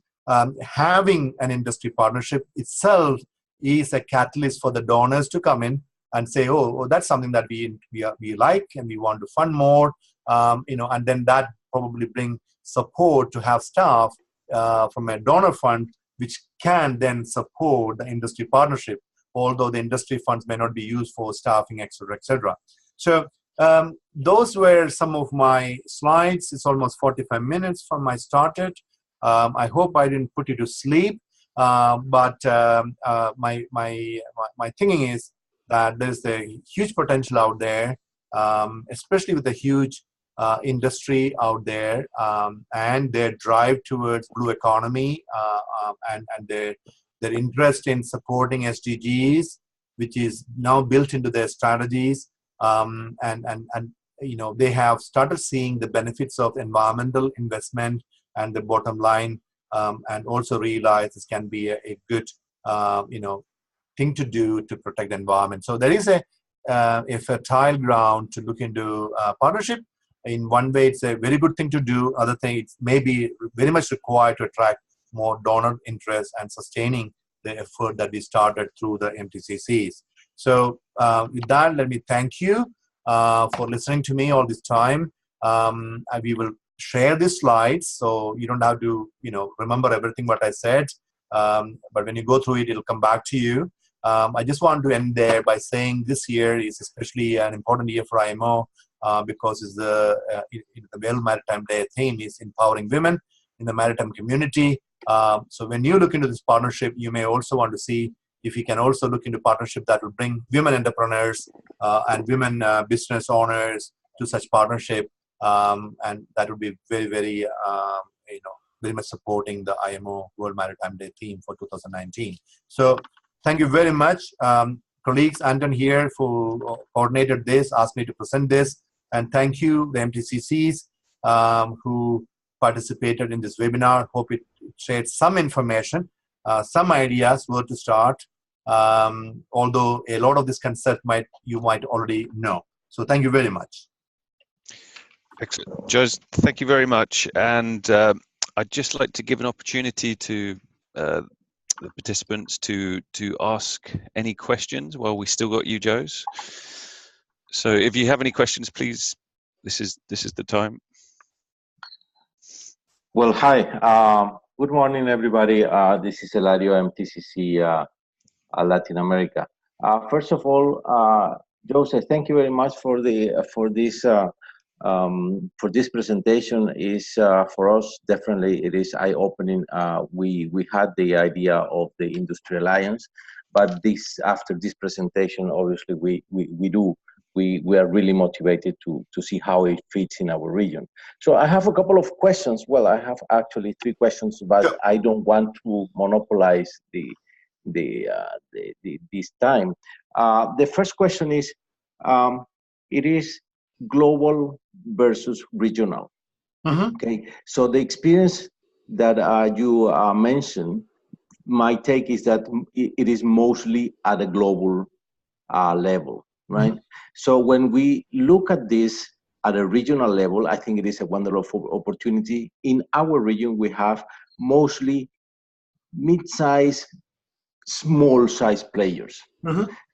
having an industry partnership itself is a catalyst for the donors to come in and say, oh, that's something that we like and we want to fund more, and then that probably bring support to have staff from a donor fund, which can then support the industry partnership, although the industry funds may not be used for staffing, et cetera, et cetera. So those were some of my slides. It's almost 45 minutes from I started. I hope I didn't put you to sleep, but my thinking is that there's a huge potential out there, especially with the huge industry out there, and their drive towards blue economy, and their interest in supporting SDGs, which is now built into their strategies, and they have started seeing the benefits of environmental investment and the bottom line, and also realize this can be a good thing to do to protect the environment. So there is a fertile ground to look into partnership. In one way, it's a very good thing to do. Other thing, it may be very much required to attract more donor interest and sustaining the effort that we started through the MTCCs. So with that, let me thank you for listening to me all this time. And we will share these slides, so you don't have to remember everything what I said. But when you go through it, it'll come back to you. I just want to end there by saying this year is especially an important year for IMO, because it's the World Maritime Day theme is empowering women in the maritime community. So when you look into this partnership, you may also want to see if you can also look into partnership that will bring women entrepreneurs and women business owners to such partnership, and that would be very, very, very much supporting the IMO World Maritime Day theme for 2019. So thank you very much. Colleagues, Anton here, who coordinated this, asked me to present this. And thank you, the MTCCs, who participated in this webinar. Hope it shared some information, some ideas where to start, although a lot of this concept you might already know. So thank you very much. Excellent. Jose, thank you very much. And I'd just like to give an opportunity to the participants to ask any questions while we still got you, Jose. So if you have any questions, please, this is the time. Well, hi. Good morning, everybody. This is Eladio, MTCC Latin America. First of all, Jose, thank you very much for this presentation. Is for us definitely it is eye-opening. We had the idea of the Industry Alliance, but after this presentation, obviously we are really motivated to see how it fits in our region. So I have a couple of questions. Well, I have actually 3 questions, but I don't want to monopolize this time. The first question is, it is global versus regional. Okay, so the experience that you mentioned, my take is that it is mostly at a global level, right? So when we look at this at a regional level, I think it is a wonderful opportunity. In our region, we have mostly mid-size, small-size players.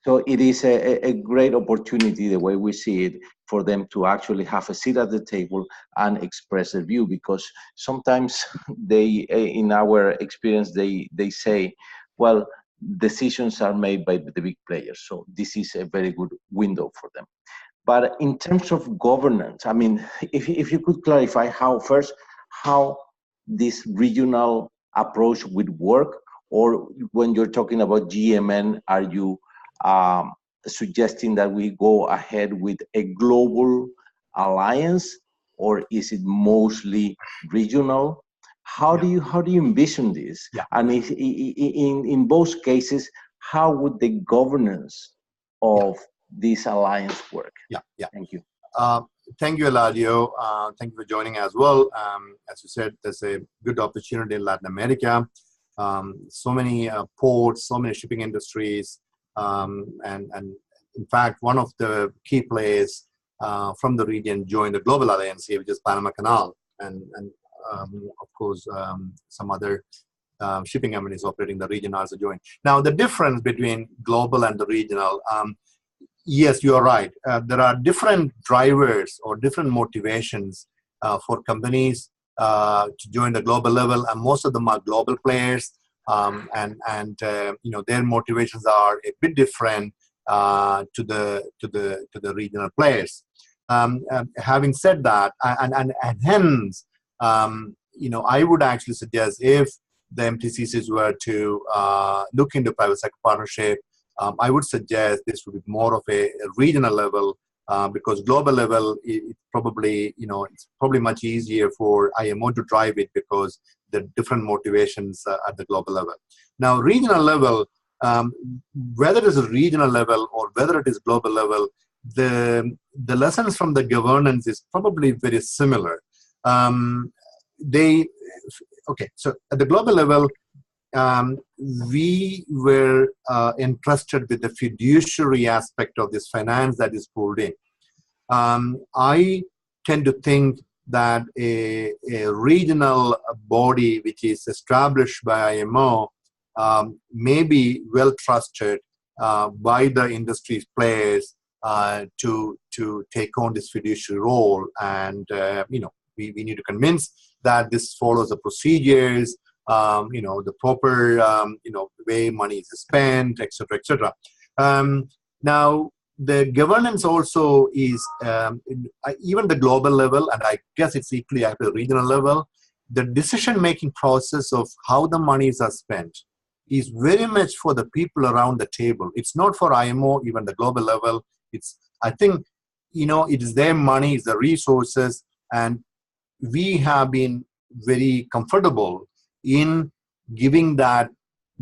So it is a great opportunity, the way we see it, for them to actually have a seat at the table and express their view, because sometimes in our experience, they say, well, decisions are made by the big players. So this is a very good window for them. But in terms of governance, I mean, if you could clarify how this regional approach would work, or when you're talking about GMN, are you suggesting that we go ahead with a global alliance, or is it mostly regional? How do you envision this? And if, in both cases, how would the governance of this alliance work? Thank you. Thank you, Eladio. Thank you for joining as well. As you said, there's a good opportunity in Latin America. So many ports, so many shipping industries, and in fact, one of the key players from the region joined the Global Alliance here, which is Panama Canal, and of course some other shipping companies operating the region also joined. Now, the difference between global and the regional, yes, you are right. There are different drivers or different motivations for companies to join the global level, and most of them are global players, and you know, their motivations are a bit different to the regional players. Having said that, and hence, you know, I would actually suggest, if the MTCCs were to look into private sector partnership, I would suggest this would be more of a regional level, because global level, it probably, you know, it's probably much easier for IMO to drive it because the different motivations at the global level. Now, regional level, whether it is a regional level or whether it is global level, the lessons from the governance is probably very similar. Okay, so at the global level, we were entrusted with the fiduciary aspect of this finance that is pulled in. I tend to think that a regional body which is established by IMO may be well trusted by the industry players to take on this fiduciary role, and you know, we need to convince that this follows the procedures, you know, the proper, you know, way money is spent, etc., etc. Now, the governance also is, even the global level, and I guess it's equally at the regional level, the decision-making process of how the monies are spent is very much for the people around the table. It's not for IMO, even the global level. It's, I think, you know, it is their money, it's the resources, and we have been very comfortable in giving that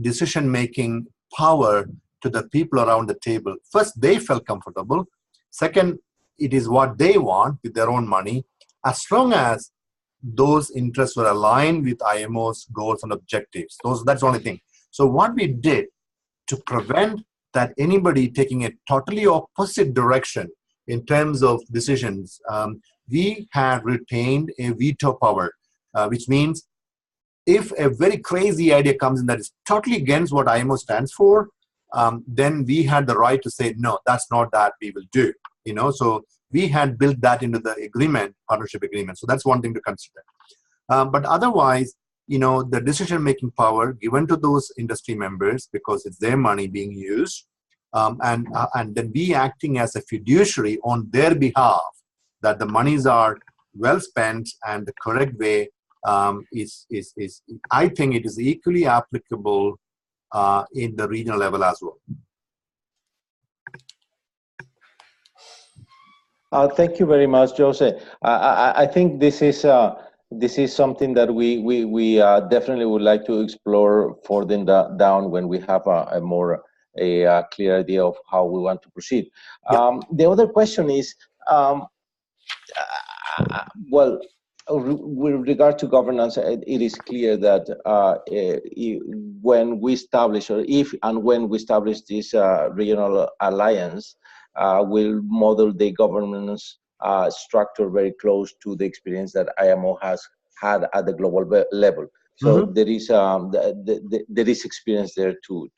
decision-making power to the people around the table. First, they felt comfortable. Second, it is what they want with their own money, as long as those interests were aligned with IMO's goals and objectives. That's the only thing. So what we did to prevent that anybody taking a totally opposite direction in terms of decisions, we had retained a veto power, which means if a very crazy idea comes in that is totally against what IMO stands for, then we had the right to say, no, that's not that we will do. So we had built that into the agreement, partnership agreement. So that's one thing to consider. But otherwise, the decision-making power given to those industry members, because it's their money being used, and then we acting as a fiduciary on their behalf, that the monies are well spent and the correct way, is I think it is equally applicable in the regional level as well. Thank you very much, Jose. I think this is something that we definitely would like to explore further down when we have a more clear idea of how we want to proceed. Yeah. The other question is, well, with regard to governance, it is clear that when we establish, or if and when we establish this regional alliance, will model the governance structure very close to the experience that IMO has had at the global level. So there is there is experience there to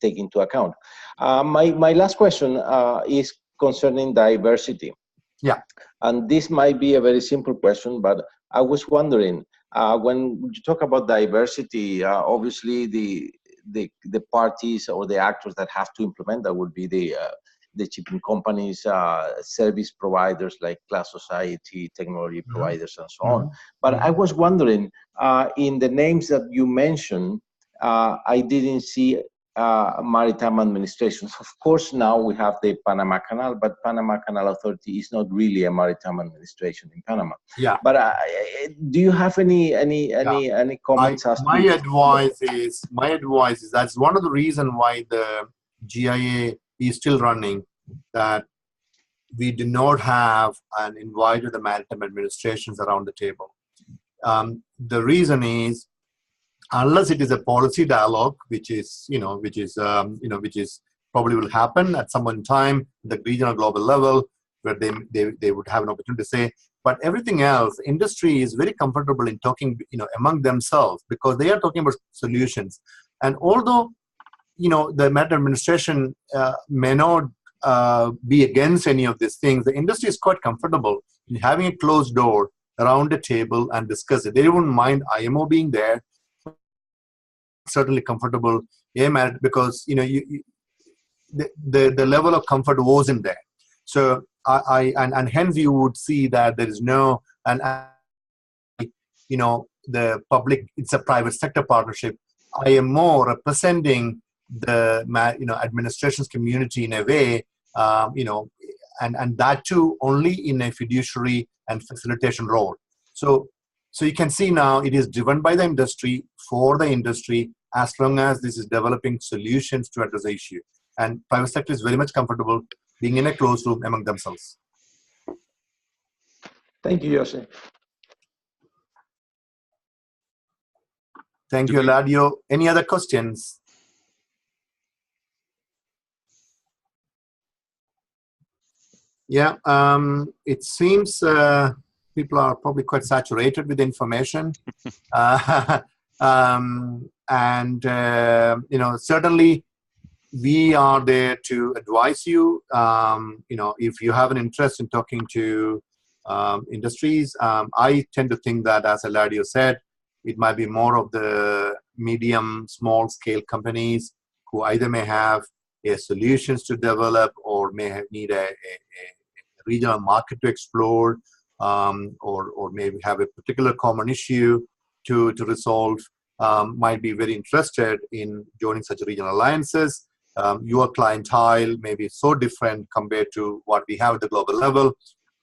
take into account. My last question is concerning diversity. Yeah. And this might be a very simple question, but I was wondering, when you talk about diversity, obviously the parties or the actors that have to implement that would be the shipping companies, service providers like class society, technology providers, and so on. But I was wondering, in the names that you mentioned, I didn't see maritime administrations. Of course, now we have the Panama Canal, but Panama Canal Authority is not really a maritime administration in Panama. Yeah. But do you have any comments? My advice is that's one of the reasons why the GIA is still running, that we do not have and invited the maritime administrations around the table. The reason is, unless it is a policy dialogue, which is probably will happen at some point in time, the regional global level, where they would have an opportunity to say. But everything else, industry is very comfortable in talking, among themselves, because they are talking about solutions. And although, the maritime administration may not be against any of these things, the industry is quite comfortable in having a closed door around the table and discuss it. They wouldn't mind IMO being there. Certainly comfortable, because the level of comfort wasn't there. So and hence you would see that there is no, and the public, it's a private sector partnership. IMO representing the administration's community in a way, and that too only in a fiduciary and facilitation role. So you can see now it is driven by the industry, for the industry, as long as this is developing solutions to address the issue. And private sector is very much comfortable being in a closed room among themselves. Thank you, Jose. Thank you, Eladio. Any other questions? Yeah, it seems people are probably quite saturated with information. Certainly we are there to advise you. If you have an interest in talking to industries, I tend to think that, as Eladio said, it might be more of the medium, small scale companies who either may have solutions to develop, or may need a regional market to explore, or maybe have a particular common issue to resolve, might be very interested in joining such regional alliances. Your clientele may be so different compared to what we have at the global level.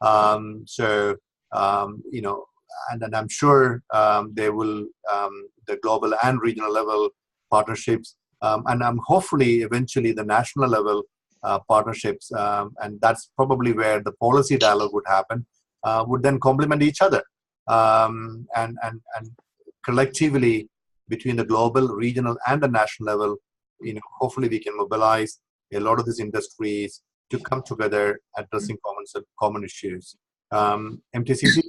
And then I'm sure there will, the global and regional level partnerships, and hopefully eventually the national level partnerships, and that's probably where the policy dialogue would happen, would then complement each other. And collectively, between the global, regional, and the national level, hopefully we can mobilize a lot of these industries to come together addressing common issues. MTCC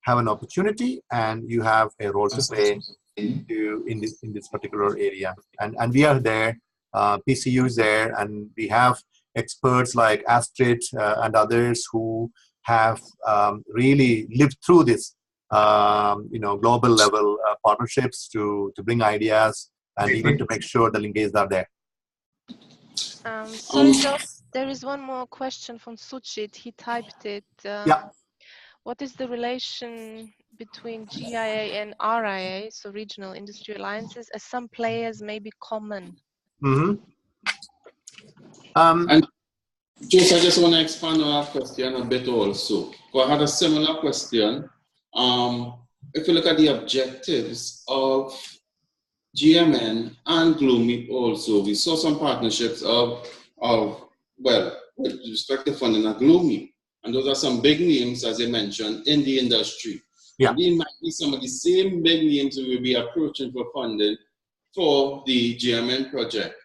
have an opportunity, and you have a role to play in this particular area. And we are there, PCU is there, and we have experts like Astrid and others who have really lived through this, global level partnerships to bring ideas and even to make sure the linkages are there. Sorry, Jos, there is one more question from Suchit. He typed it. Yeah. What is the relation between GIA and RIA, so Regional Industry Alliances, as some players may be common? Mm-hmm. And Jos, I just want to expand on that question a bit also. I had a similar question. If you look at the objectives of GMN and GLOMI also, we saw some partnerships of with respect to funding at GLOMI. And those are some big names, as I mentioned, in the industry. Yeah. And these might be some of the same big names we will be approaching for funding for the GMN project,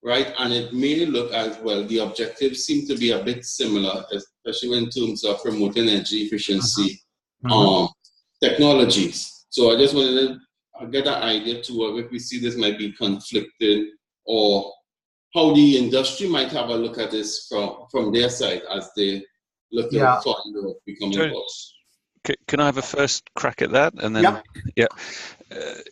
right? And it may look as well, the objectives seem to be a bit similar, especially in terms of promoting energy efficiency technologies. So I just wanted to get an idea too of if we see this might be conflicted, or how the industry might have a look at this from their side as they look to fund or become involved. Can I have a first crack at that? And then,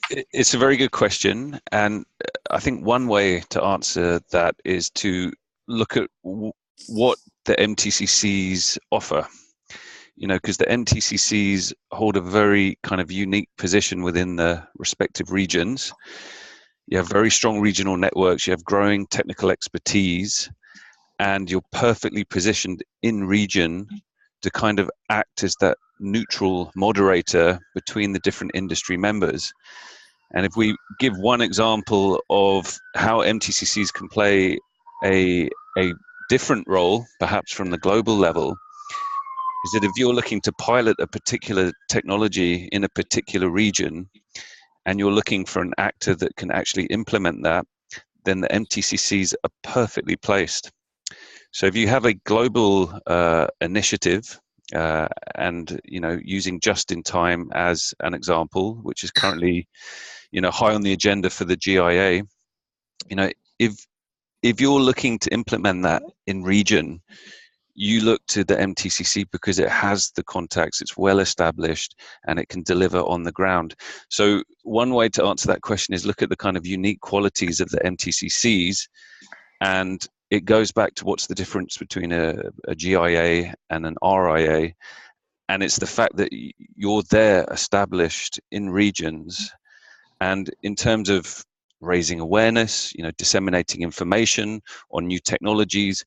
it's a very good question. And I think one way to answer that is to look at what the MTCCs offer. Because the MTCCs hold a very kind of unique position within the respective regions. You have very strong regional networks, you have growing technical expertise, and you're perfectly positioned in region to kind of act as that neutral moderator between the different industry members. And if we give one example of how MTCCs can play a different role, perhaps from the global level, is that if you're looking to pilot a particular technology in a particular region, and you're looking for an actor that can actually implement that, then the MTCCs are perfectly placed. So if you have a global initiative, and using just in time as an example, which is currently high on the agenda for the GIA, if you're looking to implement that in region, you look to the MTCC because it has the contacts, it's well established, and it can deliver on the ground. So one way to answer that question is look at the kind of unique qualities of the MTCCs, and it goes back to what's the difference between a GIA and an RIA, and it's the fact that you're there established in regions, and in terms of raising awareness, disseminating information on new technologies,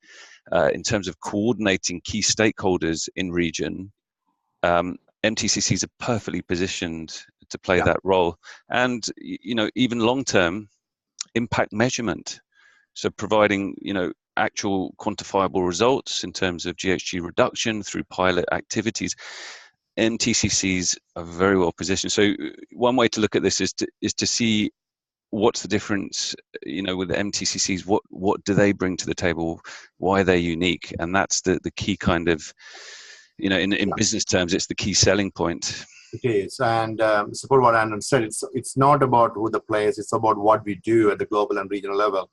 in terms of coordinating key stakeholders in region, MTCCs are perfectly positioned to play that role. And, even long-term impact measurement. So providing, actual quantifiable results in terms of GHG reduction through pilot activities. MTCCs are very well positioned. So one way to look at this is to see what's the difference, with the MTCCs, what do they bring to the table, why they're unique, and that's the key kind of, in business terms, it's the key selling point. It is, and support what Anton said. It's not about who the players, it's about what we do at the global and regional level.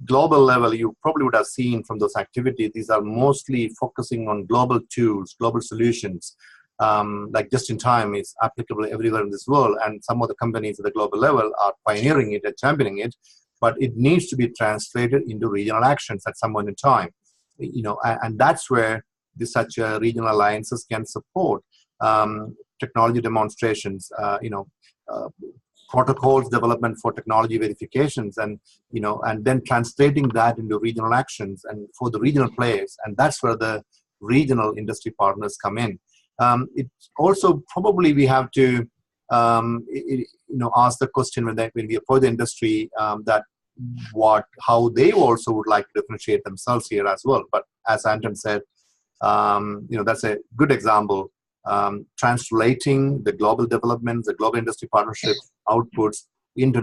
Global level, you probably would have seen from those activities, these are mostly focusing on global tools, global solutions. Like just in time is applicable everywhere in this world, and some of the companies at the global level are pioneering it and championing it, but it needs to be translated into regional actions at some point in time. And that's where such regional alliances can support technology demonstrations, protocols development for technology verifications, and then translating that into regional actions and for the regional players, and that's where the regional industry partners come in. It's also probably we have to ask the question when we approach the industry that how they also would like to differentiate themselves here as well. But as Anton said, that's a good example. Translating the global developments, the global industry partnership outputs into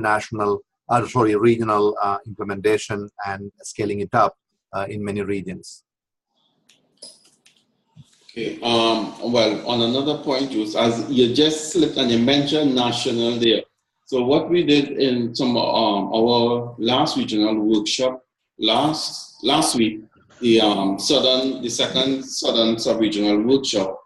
regional implementation and scaling it up in many regions. Okay. Well, on another point, Jules, as you just slipped and you mentioned national there. So what we did in some our last regional workshop last week, the second southern sub-regional workshop,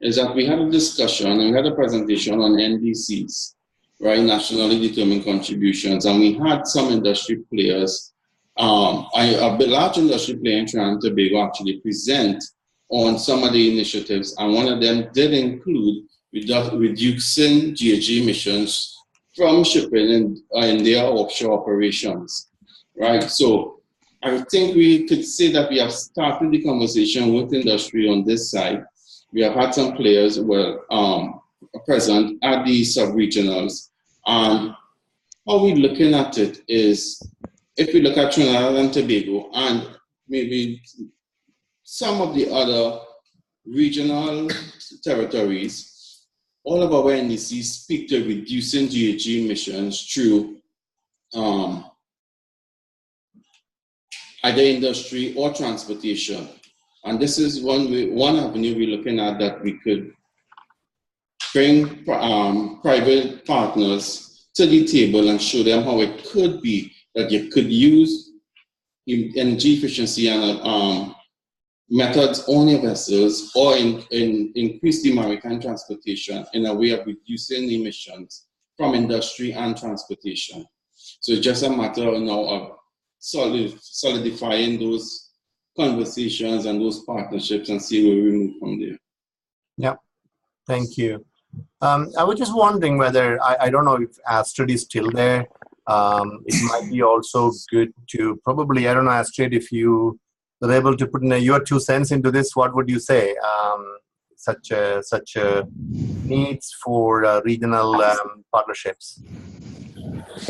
is that we had a discussion and we had a presentation on NDCs, right, nationally determined contributions, and we had some industry players. A large industry player in Trinidad and Tobago actually present on some of the initiatives, and one of them did include reducing GHG emissions from shipping in their offshore operations, right? So I think we could say that we have started the conversation with industry on this side. We have had some players present at the sub-regionals, and how we're looking at it is, if we look at Trinidad and Tobago and maybe some of the other regional territories, all of our NDCs speak to reducing GHG emissions through either industry or transportation. And this is one avenue we're looking at, that we could bring private partners to the table and show them how it could be that you could use energy efficiency and methods on your vessels, or increase the maritime transportation in a way of reducing emissions from industry and transportation. So it's just a matter now of solidifying those conversations and those partnerships and see where we move from there. Yeah, thank you. I was just wondering whether, I don't know if Astrid is still there. It might be also good to probably, I don't know, Astrid, if you are able to put in your 2 cents into this, what would you say? Such needs for regional partnerships.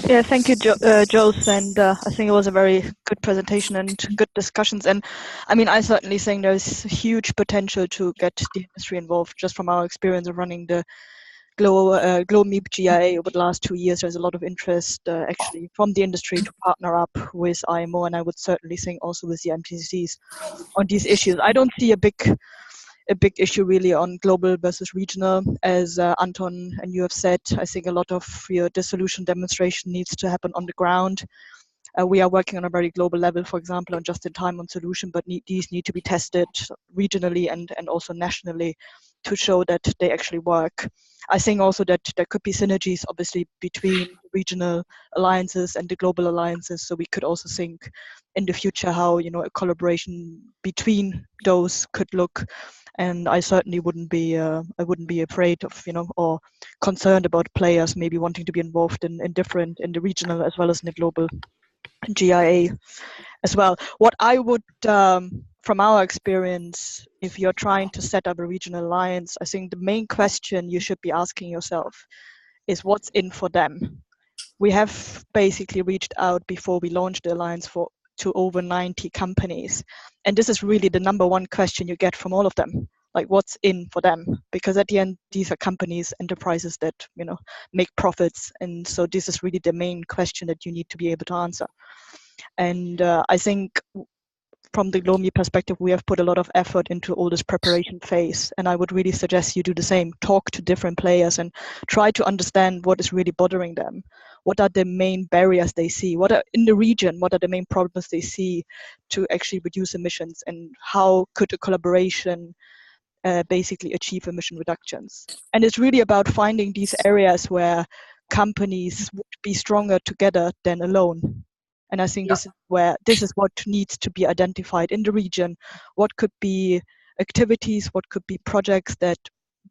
Yeah, thank you, Jos, and I think it was a very good presentation and good discussions. And I mean, I certainly think there's huge potential to get the industry involved. Just from our experience of running the GLOMEEP GIA over the last 2 years, there's a lot of interest actually from the industry to partner up with IMO, and I would certainly think also with the MTCs on these issues. I don't see a big issue really on global versus regional, as Anton and you have said. I think a lot of the solution demonstration needs to happen on the ground. We are working on a very global level, for example, on just-in-time on solution, but these need to be tested regionally and also nationally to show that they actually work. I think also that there could be synergies, obviously, between regional alliances and the global alliances. So we could also think in the future how, you know, a collaboration between those could look. And I certainly wouldn't be afraid of, you know, or concerned about players maybe wanting to be involved in the regional as well as in the global GIA as well. What I would, from our experience, if you're trying to set up a regional alliance, I think the main question you should be asking yourself is what's in for them. We have basically reached out before we launched the alliance to over 90 companies. And this is really the number one question you get from all of them. Like, what's in for them? Because at the end, these are companies, enterprises that, you know, make profits. And so this is really the main question that you need to be able to answer. And I think from the GLOMEEP perspective, we have put a lot of effort into all this preparation phase. And I would really suggest you do the same. Talk to different players and try to understand what is really bothering them. What are the main barriers they see? What are in the region? What are the main problems they see to actually reduce emissions? And how could a collaboration basically achieve emission reductions? And it's really about finding these areas where companies would be stronger together than alone. And I think this is what needs to be identified in the region. What could be activities, what could be projects that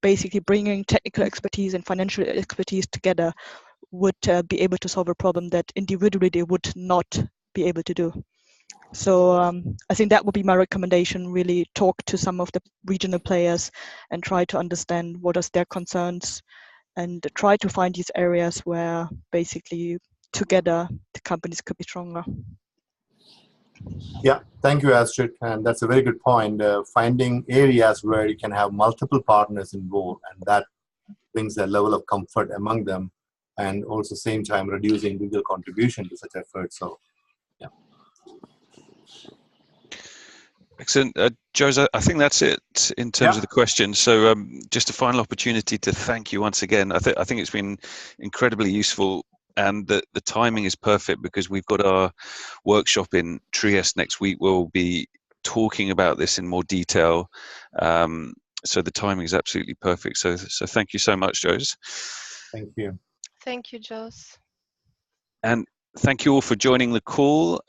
basically bringing technical expertise and financial expertise together would be able to solve a problem that individually they would not be able to do. So I think that would be my recommendation, really talk to some of the regional players and try to understand what are their concerns and try to find these areas where basically together the companies could be stronger. Yeah, thank you, Astrid. And that's a very good point. Finding areas where you can have multiple partners involved, and that brings a level of comfort among them, and also same time reducing individual contribution to such efforts. So, yeah. Excellent. Jose, I think that's it in terms of the questions. So just a final opportunity to thank you once again. I think it's been incredibly useful, and the timing is perfect because we've got our workshop in Trieste next week. We'll be talking about this in more detail. So the timing is absolutely perfect. So thank you so much, Jose. Thank you. Thank you, Jose. And thank you all for joining the call.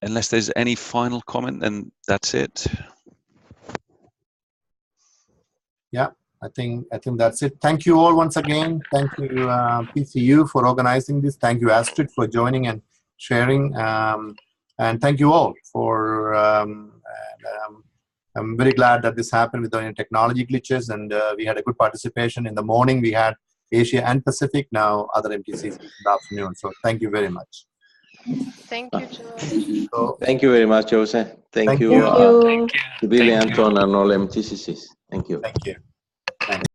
Unless there's any final comment, then that's it. Yeah, I think that's it. Thank you all once again. Thank you, PCU, for organizing this. Thank you, Astrid, for joining and sharing. And thank you all for. I'm very glad that this happened without any technology glitches, and we had a good participation. In the morning, we had Asia and Pacific. Now other MTCs in the afternoon. So thank you very much. Thank you, Jose. So, Thank you very much, Jose. Thank you, Thank you. to Billy, Anton, and all MTCCs. Thank you. Thank you. Thank you.